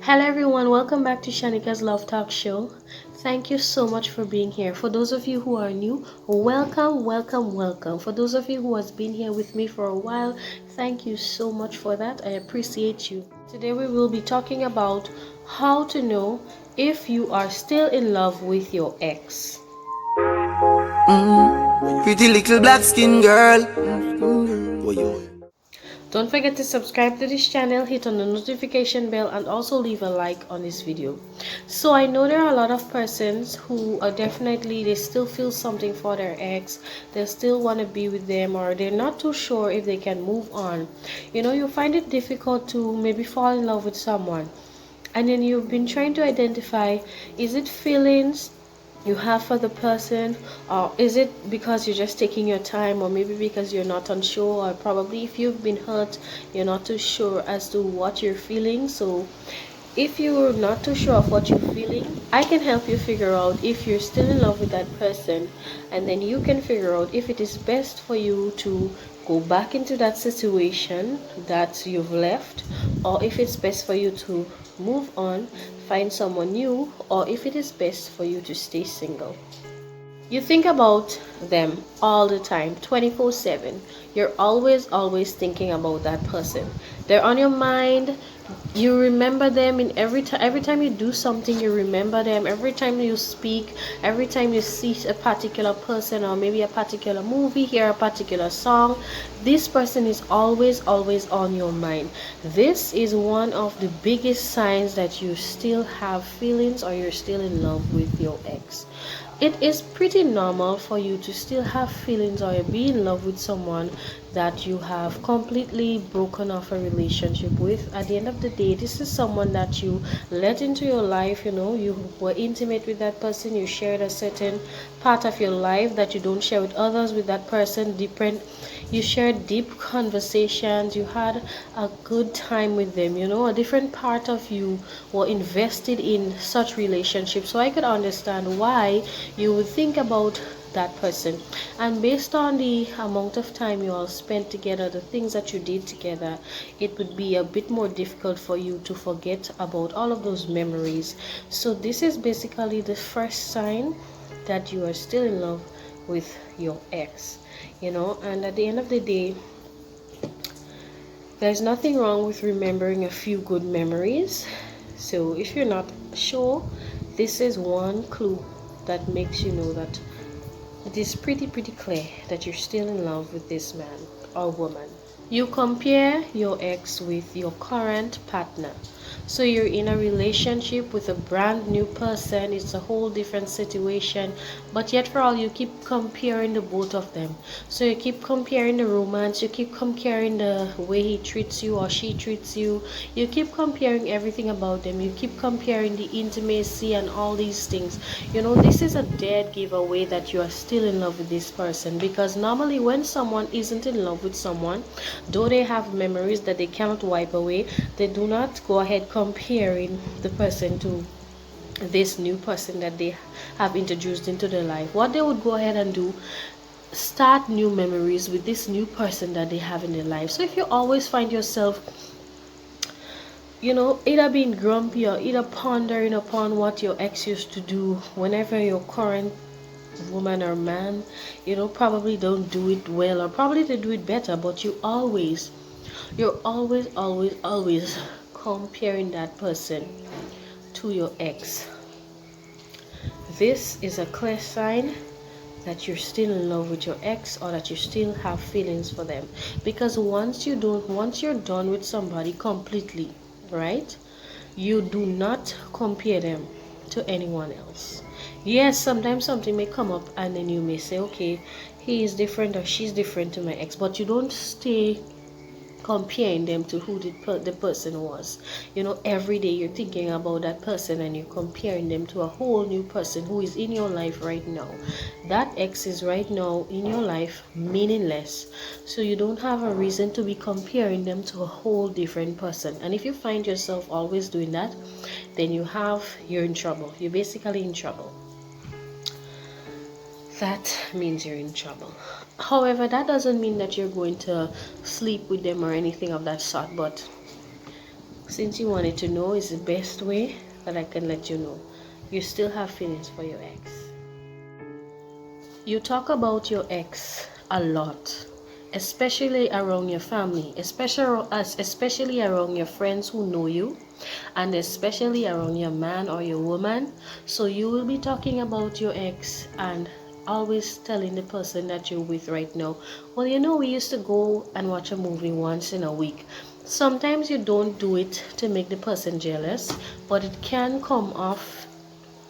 Hello everyone, welcome back to Shanika's Love Talk Show. Thank you so much for being here. For those of you who are new, welcome, welcome, welcome. For those of you who has been here with me for a while, thank you so much for that. I appreciate you. Today we will be talking about how to know if you are still in love with your ex. Pretty little black skin girl. Don't forget to subscribe to this channel, hit on the notification bell, and also leave a like on this video. So I know there are a lot of persons who are definitely, they still feel something for their ex, they still want to be with them, or they're not too sure if they can move on. You find it difficult to maybe fall in love with someone, and then you've been trying to identify, is it feelings you have for the person, or is it because you're just taking your time, or maybe because you're not unsure, or probably if you've been hurt you're not too sure as to what you're feeling. So if you're not too sure of what you're feeling, I can help you figure out if you're still in love with that person, and then you can figure out if it is best for you to go back into that situation that you've left, or if it's best for you to move on, find someone new, or if it is best for you to stay single. You think about them all the time, 24/7. You're always thinking about that person. They're on your mind. You remember them in every time you do something, you remember them. Every time you speak, every time you see a particular person, or maybe a particular movie, hear a particular song, this person is always on your mind. This is one of the biggest signs that you still have feelings, or you're still in love with your ex. It is pretty normal for you to still have feelings, or be in love with someone that you have completely broken off a relationship with. At the end of the day, this is someone that you let into your life. You were intimate with that person, you shared a certain part of your life that you don't share with others. With that person, different, you shared deep conversations, you had a good time with them. A different part of you were invested in such relationships. So I could understand why you would think about that person, and based on the amount of time you all spent together, the things that you did together, it would be a bit more difficult for you to forget about all of those memories. So this is basically the first sign that you are still in love with your ex. And at the end of the day, there's nothing wrong with remembering a few good memories. So if you're not sure, this is one clue that makes you know that it is pretty clear that you're still in love with this man or woman. You compare your ex with your current partner. So you're in a relationship with a brand new person, it's a whole different situation, but yet for all you keep comparing the both of them. So you keep comparing the romance, you keep comparing the way he treats you or she treats you, you keep comparing everything about them, you keep comparing the intimacy and all these things. This is a dead giveaway that you are still in love with this person, because normally when someone isn't in love with someone, though they have memories that they cannot wipe away, they do not go ahead comparing the person to this new person that they have introduced into their life. What they would go ahead and do, start new memories with this new person that they have in their life. So if you always find yourself either being grumpy, or either pondering upon what your ex used to do whenever your current woman or man probably don't do it well, or probably they do it better, but you're always comparing that person to your ex. This is a clear sign that you're still in love with your ex, or that you still have feelings for them. Because once you're done with somebody completely, right, you do not compare them to anyone else. Yes, sometimes something may come up, and then you may say, okay, he is different or she's different to my ex, but you don't stay comparing them to who the person was. Every day you're thinking about that person, and you're comparing them to a whole new person who is in your life right now. That ex is right now in your life meaningless, so you don't have a reason to be comparing them to a whole different person. And if you find yourself always doing that, then you're in trouble. You're basically in trouble. That means you're in trouble. However, that doesn't mean that you're going to sleep with them or anything of that sort, but since you wanted to know, is the best way that I can let you know. You still have feelings for your ex. You talk about your ex a lot, especially around your family, especially around your friends who know you, and especially around your man or your woman. So you will be talking about your ex and always telling the person that you're with right now, well, we used to go and watch a movie once in a week. Sometimes you don't do it to make the person jealous, but it can come off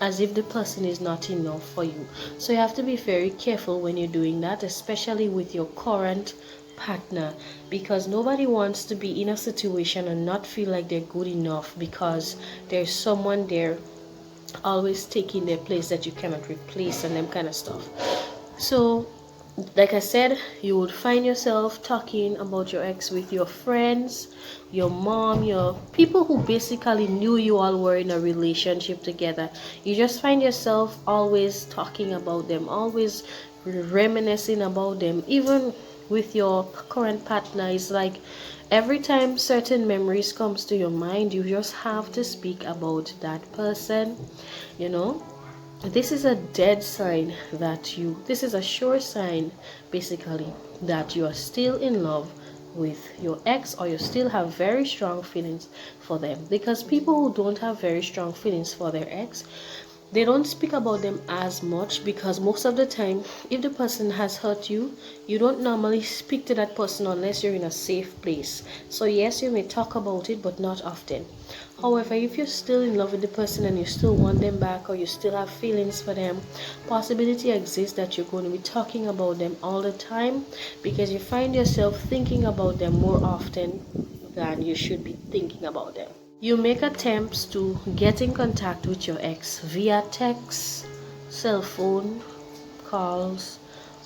as if the person is not enough for you. So you have to be very careful when you're doing that, especially with your current partner, because nobody wants to be in a situation and not feel like they're good enough because there's someone there always taking their place that you cannot replace and them kind of stuff. So like I said, you would find yourself talking about your ex with your friends, your mom, your people who basically knew you all were in a relationship together. You just find yourself always talking about them, always reminiscing about them. Even with your current partner, it's like every time certain memories comes to your mind, you just have to speak about that person, you know. This is a dead sign that this is a sure sign basically that you are still in love with your ex, or you still have very strong feelings for them. Because people who don't have very strong feelings for their ex, they don't speak about them as much, because most of the time, if the person has hurt you, you don't normally speak to that person unless you're in a safe place. So yes, you may talk about it, but not often. However, if you're still in love with the person and you still want them back, or you still have feelings for them, possibility exists that you're going to be talking about them all the time, because you find yourself thinking about them more often than you should be thinking about them. You make attempts to get in contact with your ex via text, cell phone calls,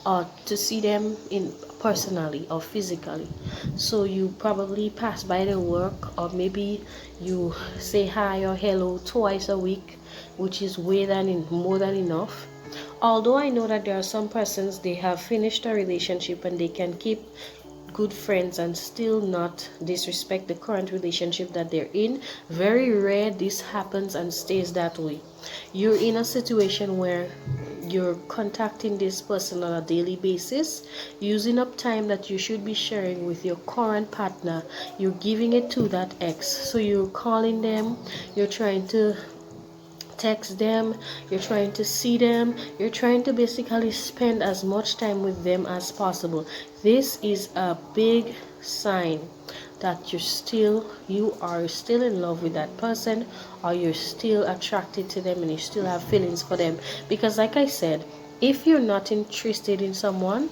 or to see them in personally or physically. So you probably pass by their work, or maybe you say hi or hello twice a week, which is more than enough. Although I know that there are some persons, they have finished a relationship and they can keep good friends and still not disrespect the current relationship that they're in. Very rare this happens and stays that way. You're in a situation where you're contacting this person on a daily basis, using up time that you should be sharing with your current partner. You're giving it to that ex, so you're calling them, you're trying to text them, you're trying to see them, you're trying to basically spend as much time with them as possible. This is a big sign that you are still in love with that person, or you're still attracted to them and you still have feelings for them. Because like I said, if you're not interested in someone,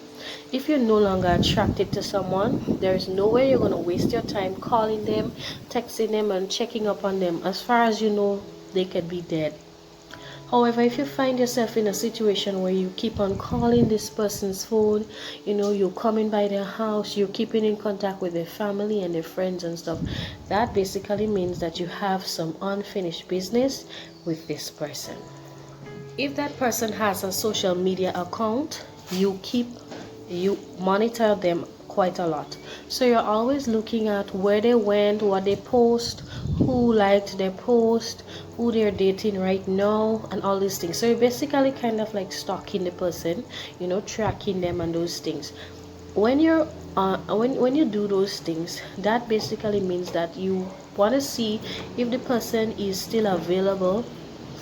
if you're no longer attracted to someone, there's no way you're going to waste your time calling them, texting them, and checking up on them. As far as you know, they could be dead. However, if you find yourself in a situation where you keep on calling this person's phone, you're coming by their house, you're keeping in contact with their family and their friends and stuff, that basically means that you have some unfinished business with this person. If that person has a social media account, you monitor them quite a lot. So you're always looking at where they went, what they post, who liked their post, who they're dating right now, and all these things. So you're basically kind of like stalking the person, tracking them and those things. When when you do those things, that basically means that you want to see if the person is still available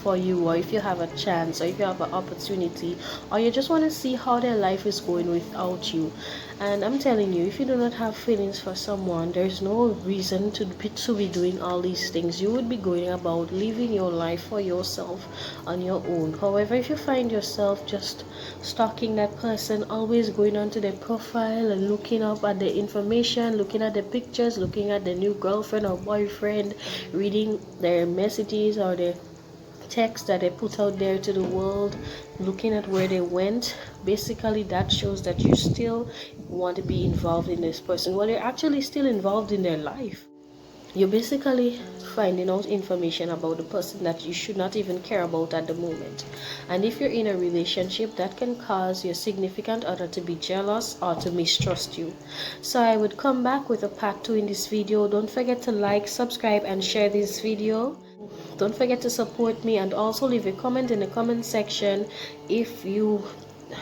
for you, or if you have a chance, or if you have an opportunity, or you just want to see how their life is going without you. And I'm telling you, if you do not have feelings for someone, there's no reason to be doing all these things. You would be going about living your life for yourself on your own. However, if you find yourself just stalking that person, always going onto their profile and looking up at the information, looking at the pictures, looking at the new girlfriend or boyfriend, reading their messages or their text that they put out there to the world, looking at where they went, basically that shows that you still want to be involved in this person. Well, you're actually still involved in their life. You're basically finding out information about the person that you should not even care about at the moment. And if you're in a relationship, that can cause your significant other to be jealous or to mistrust you. So I would come back with a part 2 in this video. Don't forget to like, subscribe, and share this video. Don't forget to support me, and also leave a comment in the comment section if you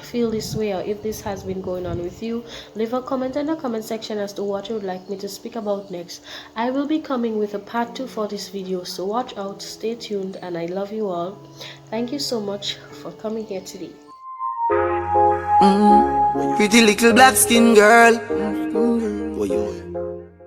feel this way or if this has been going on with you. Leave a comment in the comment section as to what you would like me to speak about next. I will be coming with a part 2 for this video, so watch out, stay tuned, and I love you all. Thank you so much for coming here today. Pretty little black skin girl.